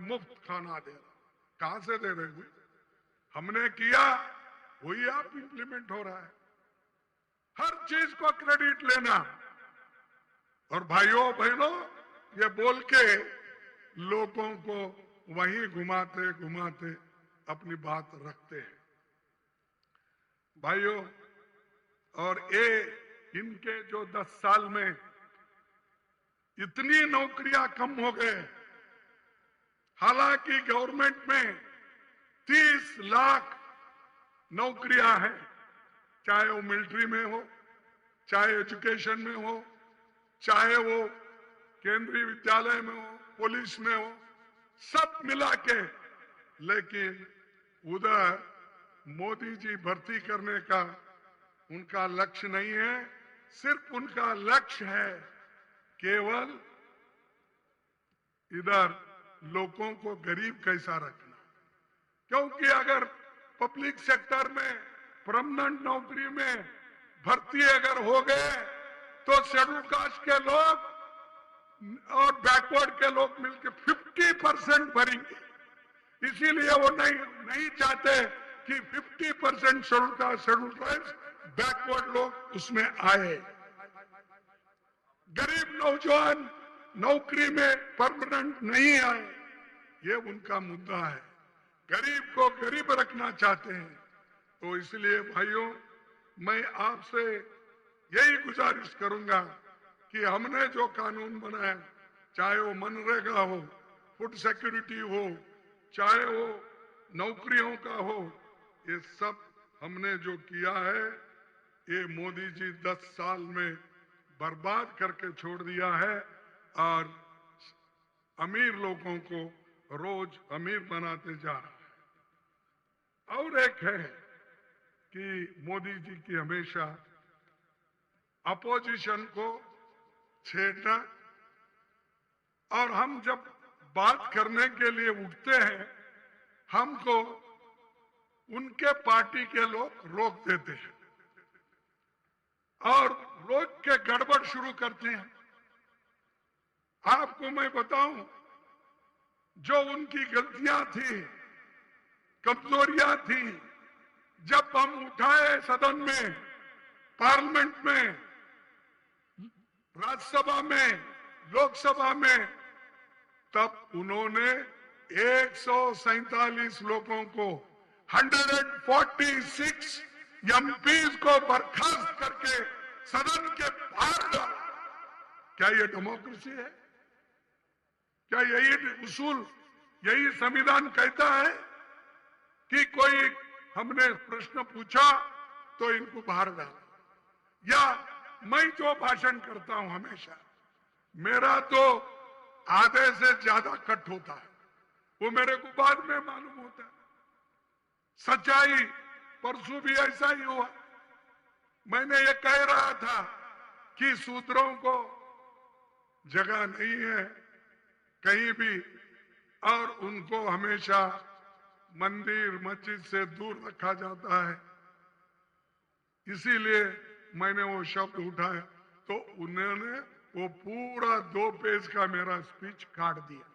मुफ्त खाना दे रहा। कहां से दे रहे हुए? हमने किया, वही आप इंप्लीमेंट हो रहा है। हर चीज को क्रेडिट लेना, और भाइयों बहनों ये बोल के लोगों को वहीं घुमाते घुमाते अपनी बात रखते हैं भाइयों। और ये इनके जो 10 साल में इतनी नौकरियां कम हो गए, हालांकि गवर्नमेंट में 30 लाख नौकरियां हैं, चाहे वो मिलिट्री में हो, चाहे एजुकेशन में हो, चाहे वो केंद्रीय विद्यालय में हो, पुलिस में हो, सब मिला के। लेकिन उधर मोदी जी भर्ती करने का उनका लक्ष्य नहीं है, सिर्फ उनका लक्ष्य है केवल इधर लोगों को गरीब कैसा रखना। क्योंकि अगर पब्लिक सेक्टर में परमानेंट नौकरी में भर्ती अगर हो गए तो शेड्यूल कास्ट के लोग और बैकवर्ड के लोग मिलकर 50% भरेंगे। इसीलिए वो नहीं चाहते कि 50% schedule caste, schedule tribes, backward लोग उसमें आए। गरीब नौजवान नौकरी में परमानेंट नहीं आए, ये उनका मुद्दा है। गरीब को गरीब रखना चाहते हैं। तो इसलिए भाइयों, मैं आपसे यही गुजारिश करूंगा कि हमने जो कानून बनाया, चाहे वो मनरेगा हो, फूड सिक्योरिटी हो, चाहे वो नौकरियों का हो, ये सब हमने जो किया है, ये मोदी जी 10 साल में बर्बाद करके छोड़ दिया है और अमीर लोगों को रोज अमीर बनाते जा रहा है। और एक है कि मोदी जी की हमेशा अपोजिशन को छेड़ना, और हम जब बात करने के लिए उठते हैं हमको उनके पार्टी के लोग रोक देते हैं और रोक के गड़बड़ शुरू करते हैं। आपको मैं बताऊं, जो उनकी गलतियां थी, कमजोरियां थी, जब हम उठाए सदन में, पार्लियामेंट में, राज्यसभा में, लोकसभा में, तब उन्होंने 147 लोगों को, 146 एमपीज को बर्खास्त करके सदन के बाहर डाला। क्या ये डेमोक्रेसी है? क्या यही उसूल, यही संविधान कहता है कि कोई हमने प्रश्न पूछा तो इनको बाहर डाला? या मैं जो भाषण करता हूं हमेशा, मेरा तो आधे से ज्यादा कट होता है, वो मेरे को बाद में मालूम होता है। सच्चाई परसों भी ऐसा ही हुआ। मैंने ये कह रहा था कि शूद्रों को जगह नहीं है कहीं भी, और उनको हमेशा मंदिर मस्जिद से दूर रखा जाता है। इसीलिए मैंने वो शब्द उठाया, तो उन्होंने वो पूरा 2 पेज का मेरा स्पीच काट दिया।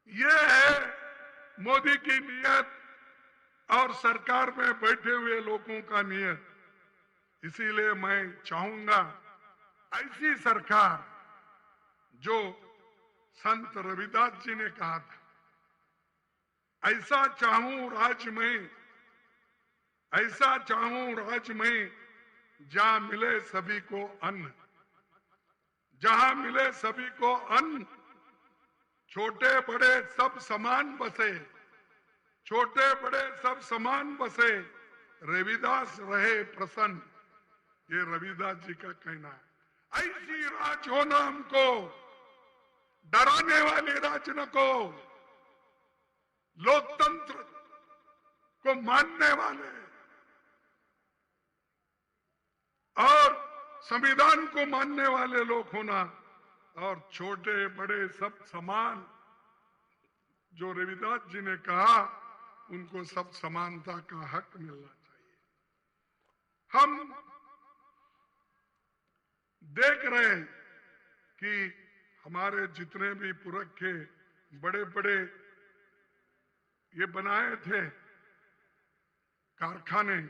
ये है मोदी की नीयत और सरकार में बैठे हुए लोगों का नियत। इसीलिए मैं चाहूंगा ऐसी सरकार, जो संत रविदास जी ने कहा था, ऐसा चाहूं राज्य में, ऐसा चाहूं राज्य में जहां मिले सभी को अन्न, जहां मिले सभी को अन्न, छोटे बड़े सब समान बसे, छोटे बड़े सब समान बसे, रविदास रहे प्रसन्न। ये रविदास जी का कहना है। ऐसी राज हो ना हमको, डराने वाली राज न को, लोकतंत्र को मानने वाले और संविधान को मानने वाले लोग होना, और छोटे बड़े सब समान, जो रविदास जी ने कहा, उनको सब समानता का हक मिलना चाहिए। हम देख रहे हैं कि हमारे जितने भी पुरखे बड़े बड़े ये बनाए थे कारखाने,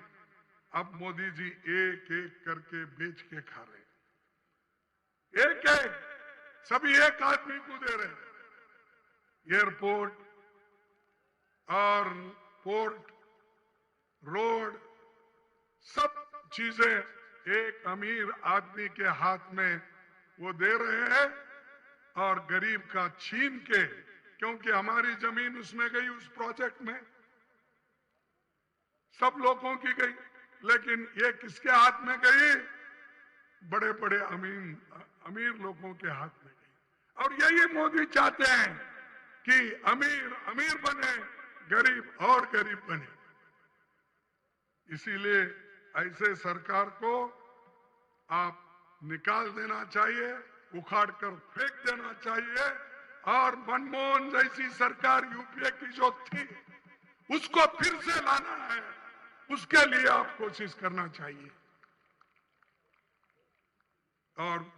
अब मोदी जी एक एक करके बेच के खा रहे। एक एक, सभी एक आदमी को दे रहे। एयरपोर्ट और पोर्ट, रोड, सब चीजें एक अमीर आदमी के हाथ में वो दे रहे हैं और गरीब का छीन के, क्योंकि हमारी जमीन उसमें गई, उस प्रोजेक्ट में सब लोगों की गई, लेकिन ये किसके हाथ में गई? बड़े बड़े अमीर लोगों के हाथ में गई। और यही मोदी चाहते हैं कि अमीर अमीर बने, गरीब और गरीब बने। इसीलिए ऐसे सरकार को आप निकाल देना चाहिए, उखाड़ कर फेंक देना चाहिए, और मनमोहन जैसी सरकार यूपीए की जो थी उसको फिर से लाना है, उसके लिए आप कोशिश करना चाहिए। और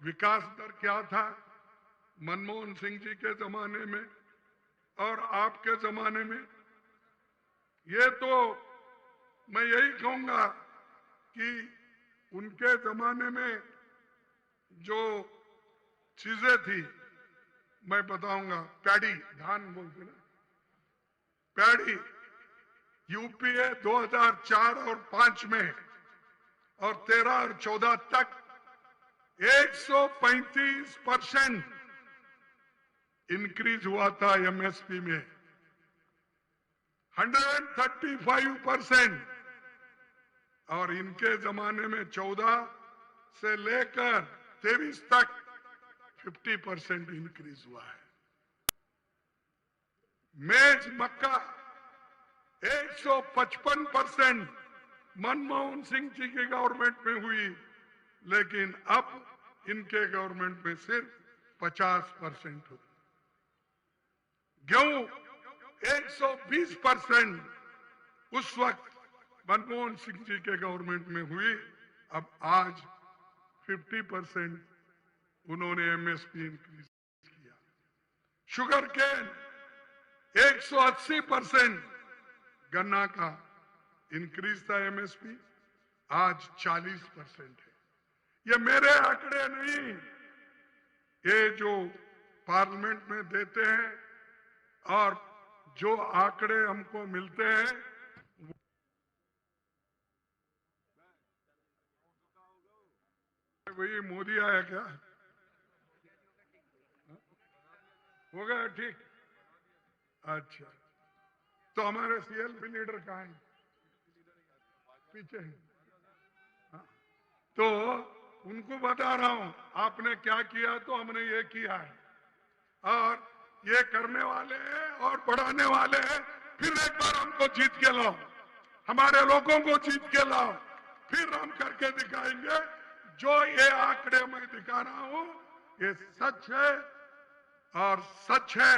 विकास दर क्या था मनमोहन सिंह जी के जमाने में और आपके जमाने में? ये तो मैं यही कहूंगा कि उनके जमाने में जो चीजें थी मैं बताऊंगा। पैडी, धान बोलते ना, पैडी यूपीए 2004 और 5 में और 13 और 14 तक 135% इंक्रीज हुआ था एमएसपी में, 135%। और इनके जमाने में 14 से लेकर 23 तक 50% इंक्रीज हुआ है। मेज मक्का 155% मनमोहन सिंह जी की गवर्नमेंट में हुई, लेकिन अब इनके गवर्नमेंट में सिर्फ 50% हुई। गेहूं 120% उस वक्त मनमोहन सिंह जी के गवर्नमेंट में हुई, अब आज 50% उन्होंने एमएसपी इंक्रीज किया। शुगर केन 180% गन्ना का इंक्रीज था एमएसपी, आज 40% है। ये मेरे आंकड़े नहीं, ये जो पार्लियामेंट में देते हैं और जो आंकड़े हमको मिलते हैं, वही मोदी आया क्या? हो गया ठीक? अच्छा, तो हमारे सीएलपी लीडर कहाँ हैं? पीछे हैं। हाँ। तो उनको बता रहा हूं आपने क्या किया, तो हमने ये किया है और ये करने वाले हैं और बढ़ाने वाले हैं। फिर एक बार हमको जीत के लाओ, हमारे लोगों को जीत के लाओ, फिर हम करके दिखाएंगे। जो ये आंकड़े मैं दिखा रहा हूं ये सच है और सच है,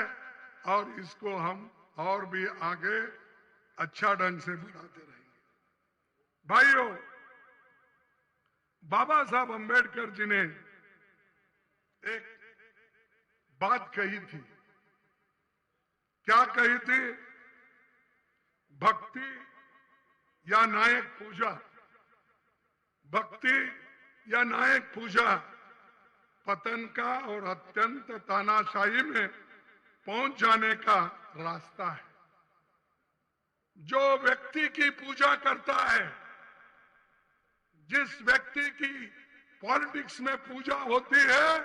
और इसको हम और भी आगे अच्छा ढंग से बढ़ाते रहेंगे। भाइयों, बाबा साहब अंबेडकर जी ने एक बात कही थी। क्या कही थी? भक्ति या नायक पूजा, भक्ति या नायक पूजा पतन का और अत्यंत तानाशाही में पहुंच जाने का रास्ता है। जो व्यक्ति की पूजा करता है, जिस व्यक्ति की पॉलिटिक्स में पूजा होती है,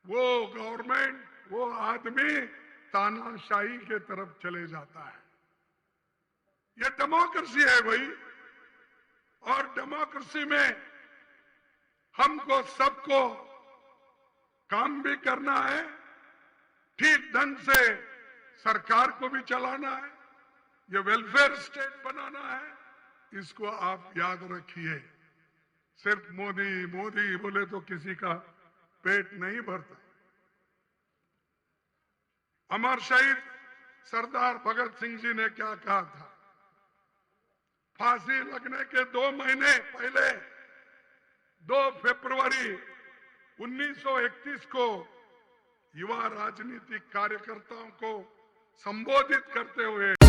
वो गवर्नमेंट, वो आदमी तानाशाही के तरफ चले जाता है। ये डेमोक्रेसी है भाई, और डेमोक्रेसी में हमको सबको काम भी करना है, ठीक ढंग से सरकार को भी चलाना है, ये वेलफेयर स्टेट बनाना है। इसको आप याद रखिए। सिर्फ मोदी मोदी बोले तो किसी का पेट नहीं भरता। अमर शहीद सरदार भगत सिंह जी ने क्या कहा था? फांसी लगने के 2 महीने पहले 2 फरवरी 1931 को युवा राजनीतिक कार्यकर्ताओं को संबोधित करते हुए